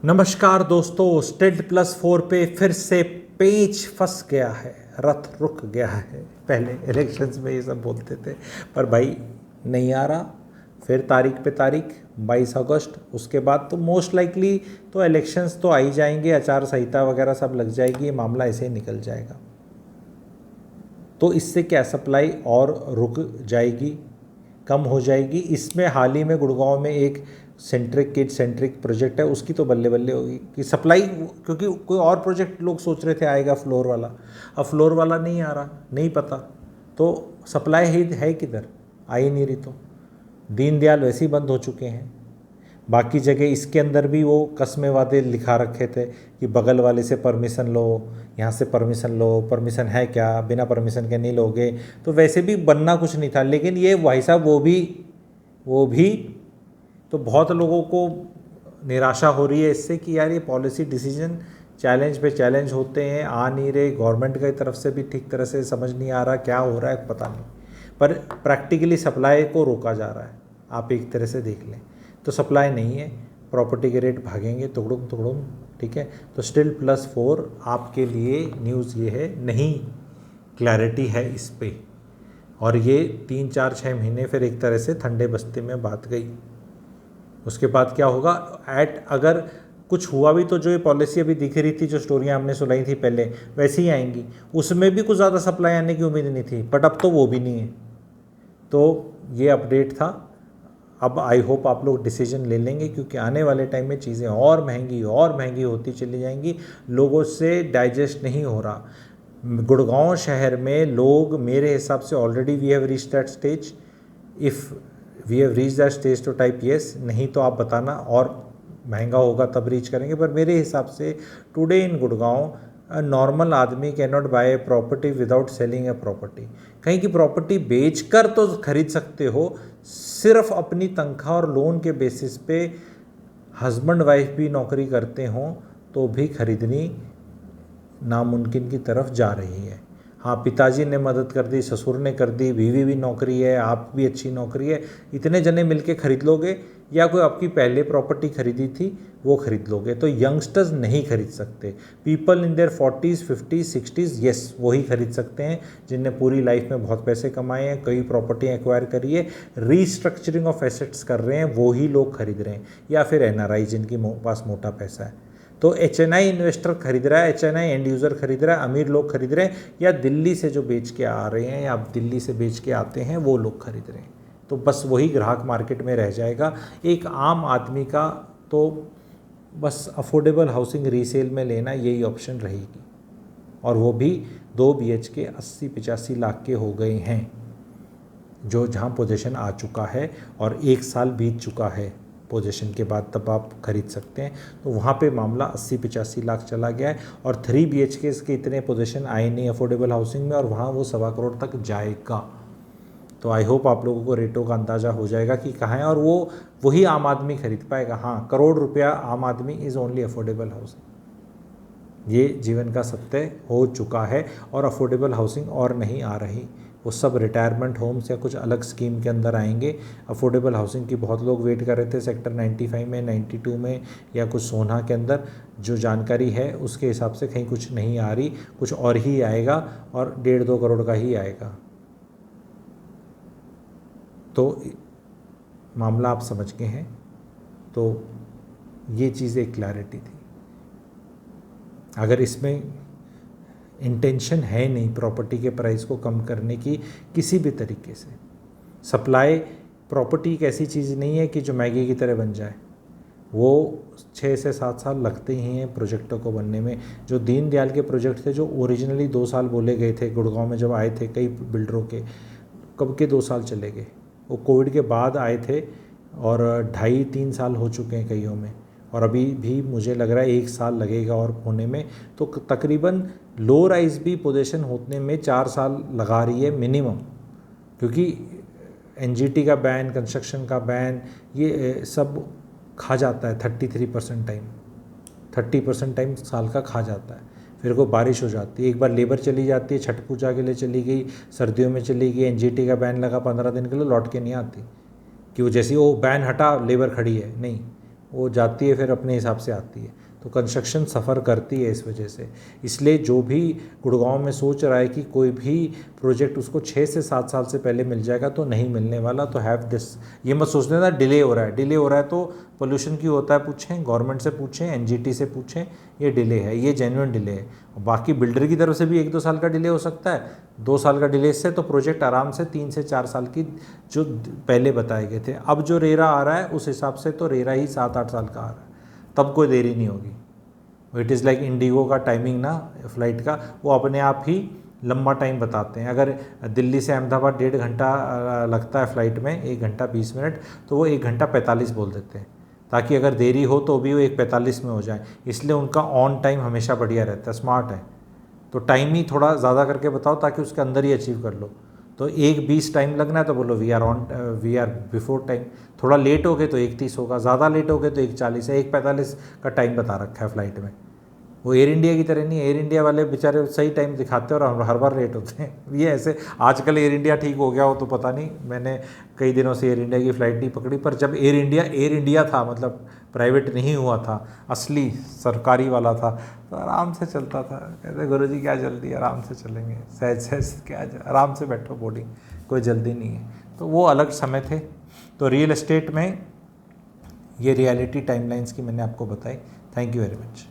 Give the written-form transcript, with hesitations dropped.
नमस्कार दोस्तों, स्टेट+4 पे फिर से पेच फंस गया है, रथ रुक गया है। पहले इलेक्शंस में ये सब बोलते थे, पर भाई नहीं आ रहा। फिर तारीख पे तारीख 22 अगस्त, उसके बाद तो मोस्ट लाइकली तो इलेक्शंस तो आ ही जाएंगे, आचार संहिता वगैरह सब लग जाएगी, ये मामला ऐसे ही निकल जाएगा। तो इससे क्या सप्लाई और रुक जाएगी, कम हो जाएगी। इसमें हाल ही में गुड़गांव में एक सेंट्रिक किड सेंट्रिक प्रोजेक्ट है, उसकी तो बल्ले बल्ले होगी कि सप्लाई, क्योंकि कोई और प्रोजेक्ट लोग सोच रहे थे आएगा फ्लोर वाला, अब फ्लोर वाला नहीं आ रहा, नहीं पता तो सप्लाई है किधर, आ ही नहीं रही। तो दीनदयाल वैसे ही बंद हो चुके हैं। बाकी जगह इसके अंदर भी वो कस्मे वादे लिखा रखे थे कि बगल वाले से परमिशन लो, यहाँ से परमिशन लो, परमिशन है क्या, बिना परमिशन के नहीं लोगे। तो वैसे भी बनना कुछ नहीं था, लेकिन ये भाई साहब वो भी तो बहुत लोगों को निराशा हो रही है इससे कि यार ये पॉलिसी डिसीजन चैलेंज पे चैलेंज होते हैं, आ नहीं रहे। गवर्नमेंट की तरफ से भी ठीक तरह से समझ नहीं आ रहा क्या हो रहा है, पता नहीं। पर प्रैक्टिकली सप्लाई को रोका जा रहा है, आप एक तरह से देख लें तो सप्लाई नहीं है, प्रॉपर्टी के रेट भागेंगे तुगड़ुम तुगड़ुम, ठीक है। तो STIL+4 आपके लिए न्यूज़ ये है, नहीं क्लैरिटी है इस पे, और ये 3-4-6 महीने फिर एक तरह से ठंडे बस्ते में बात गई। उसके बाद क्या होगा, अगर कुछ हुआ भी तो जो ये पॉलिसी अभी दिख रही थी, जो स्टोरियाँ हमने सुनाई थी पहले, वैसी ही आएंगी। उसमें भी कुछ ज़्यादा सप्लाई आने की उम्मीद नहीं थी, बट अब तो वो भी नहीं है। तो ये अपडेट था। अब आई होप आप लोग डिसीजन ले लेंगे, क्योंकि आने वाले टाइम में चीज़ें और महंगी होती चली जाएंगी, लोगों से डाइजेस्ट नहीं हो रहा। गुड़गांव शहर में लोग, मेरे हिसाब से already we have reach that stage. If we have reach that stage तो टाइप येस, नहीं तो आप बताना, और महंगा होगा तब रीच करेंगे। पर मेरे हिसाब से टुडे इन गुड़गांव नॉर्मल आदमी can not buy a property without selling a property. कहीं की प्रॉपर्टी बेचकर तो खरीद सकते हो, सिर्फ अपनी तनख्वाह और लोन के बेसिस पे हस्बैंड वाइफ भी नौकरी करते हों तो भी खरीदनी नामुमकिन की तरफ जा रही है। हाँ, पिताजी ने मदद कर दी, ससुर ने कर दी, बीवी भी नौकरी है, आप भी अच्छी नौकरी है, इतने जने मिलके खरीद लोगे, या कोई आपकी पहले प्रॉपर्टी खरीदी थी वो खरीद लोगे। तो यंगस्टर्स नहीं खरीद सकते। People in their 40s 50s 60s yes, वही खरीद सकते हैं जिनने पूरी लाइफ में बहुत पैसे कमाए हैं, कई प्रॉपर्टी एक्वायर करी है, रीस्ट्रक्चरिंग ऑफ एसेट्स कर रहे हैं, वो ही लोग खरीद रहे हैं, या फिर NRI जिनकी पास मोटा पैसा है। तो HNI इन्वेस्टर खरीद रहा है, HNI एंड यूज़र खरीद रहा है, अमीर लोग खरीद रहे हैं, या दिल्ली से जो बेच के आ रहे हैं या दिल्ली से बेच के आते हैं वो लोग खरीद रहे हैं। तो बस वही ग्राहक मार्केट में रह जाएगा। एक आम आदमी का तो बस अफोर्डेबल हाउसिंग रीसेल में लेना यही ऑप्शन रहेगी, और वो भी 2 BHK 80-85 लाख के हो गए हैं, जो जहाँ पोजीशन आ चुका है, और 1 साल बीत चुका है पोजीशन के बाद, तब आप खरीद सकते हैं। तो वहाँ पे मामला 80-85 लाख चला गया है, और 3 BHK के इतने पोजीशन आए नहीं अफोर्डेबल हाउसिंग में, और वहाँ वो 1.25 करोड़ तक जाएगा। तो आई होप आप लोगों को रेटों का अंदाज़ा हो जाएगा कि कहाँ है, और वही आम आदमी खरीद पाएगा। हाँ, करोड़ रुपया आम आदमी इज़ ओनली अफोर्डेबल हाउसिंग, ये जीवन का सत्य हो चुका है, और अफोर्डेबल हाउसिंग और नहीं आ रही। वो सब रिटायरमेंट होम्स या कुछ अलग स्कीम के अंदर आएंगे। अफोर्डेबल हाउसिंग की बहुत लोग वेट कर रहे थे, सेक्टर 95 में, 92 में, या कुछ सोना के अंदर। जो जानकारी है उसके हिसाब से कहीं कुछ नहीं आ रही, कुछ और ही आएगा, और 1.5-2 करोड़ का ही आएगा। तो मामला आप समझ गए हैं। तो ये चीज़ एक क्लैरिटी थी। अगर इसमें इंटेंशन है नहीं प्रॉपर्टी के प्राइस को कम करने की किसी भी तरीके से, सप्लाई, प्रॉपर्टी एक ऐसी चीज़ नहीं है कि जो मैगी की तरह बन जाए, वो 6 से 7 साल लगते ही हैं प्रोजेक्टों को बनने में। जो दीनदयाल के प्रोजेक्ट थे, जो ओरिजिनली 2 साल बोले गए थे, गुड़गांव में जब आए थे कई बिल्डरों के, कब के 2 साल चले गए, वो कोविड के बाद आए थे, और 2.5-3 साल हो चुके हैं कईयों में, और अभी भी मुझे लग रहा है 1 साल लगेगा और होने में। तो तकरीबन लो राइज भी पोजीशन होने में 4 साल लगा रही है मिनिमम, क्योंकि NGT का बैन, कंस्ट्रक्शन का बैन, ये सब खा जाता है 33% टाइम, 30% टाइम साल का खा जाता है। फिर को बारिश हो जाती है, एक बार लेबर चली जाती है, छठ पूजा के लिए चली गई, सर्दियों में चली गई, NGT का बैन लगा 15 दिन के लिए, लौट के नहीं आती कि वो जैसे वो बैन हटा लेबर खड़ी है, नहीं, वो जाती है फिर अपने हिसाब से आती है। तो कंस्ट्रक्शन सफ़र करती है इस वजह से। इसलिए जो भी गुड़गांव में सोच रहा है कि कोई भी प्रोजेक्ट उसको 6 से 7 साल से पहले मिल जाएगा तो नहीं मिलने वाला। तो हैव दिस, ये मत सोचने ना डिले हो रहा है। डिले हो रहा है तो पोल्यूशन क्यों होता है पूछें, गवर्नमेंट से पूछें, एनजीटी से पूछें, ये डिले है, ये जेन्युइन डिले है। बाकी बिल्डर की तरफ से भी 1-2 साल का डिले हो सकता है, 2 साल का डिले से तो प्रोजेक्ट आराम से 3 से 4 साल की जो पहले बताए गए थे। अब जो रेरा आ रहा है उस हिसाब से तो रेरा ही 7-8 साल का आ रहा है, तब कोई देरी नहीं होगी। इट इज़ लाइक इंडिगो का टाइमिंग ना फ्लाइट का, वो अपने आप ही लंबा टाइम बताते हैं। अगर दिल्ली से अहमदाबाद 1.5 घंटा लगता है फ़्लाइट में, 1 घंटा 20 मिनट, तो वो 1 घंटा 45 बोल देते हैं, ताकि अगर देरी हो तो भी वो 1:45 में हो जाए। इसलिए उनका ऑन टाइम हमेशा बढ़िया रहता है, स्मार्ट है। तो टाइम ही थोड़ा ज़्यादा करके बताओ ताकि उसके अंदर ही अचीव कर लो। तो 1:20 टाइम लगना है तो बोलो वी आर बिफोर टाइम। थोड़ा लेट हो गए तो 1:30 होगा, ज़्यादा लेट हो गए तो 1:40 है। 1:45 का टाइम बता रखा है फ़्लाइट में। वो एयर इंडिया की तरह नहीं है, एयर इंडिया वाले बेचारे सही टाइम दिखाते हैं और हर बार लेट होते हैं। ये ऐसे आजकल एयर इंडिया ठीक हो गया हो तो पता नहीं, मैंने कई दिनों से एयर इंडिया की फ़्लाइट नहीं पकड़ी। पर जब एयर इंडिया था, मतलब प्राइवेट नहीं हुआ था, असली सरकारी वाला था, तो आराम से चलता था। कहते गुरुजी क्या जल्दी, आराम से चलेंगे, सहज सहज क्या, आराम से बैठो, बोर्डिंग, कोई जल्दी नहीं है। तो वो अलग समय थे। तो रियल एस्टेट में ये रियलिटी टाइमलाइंस की मैंने आपको बताई। Thank you very much.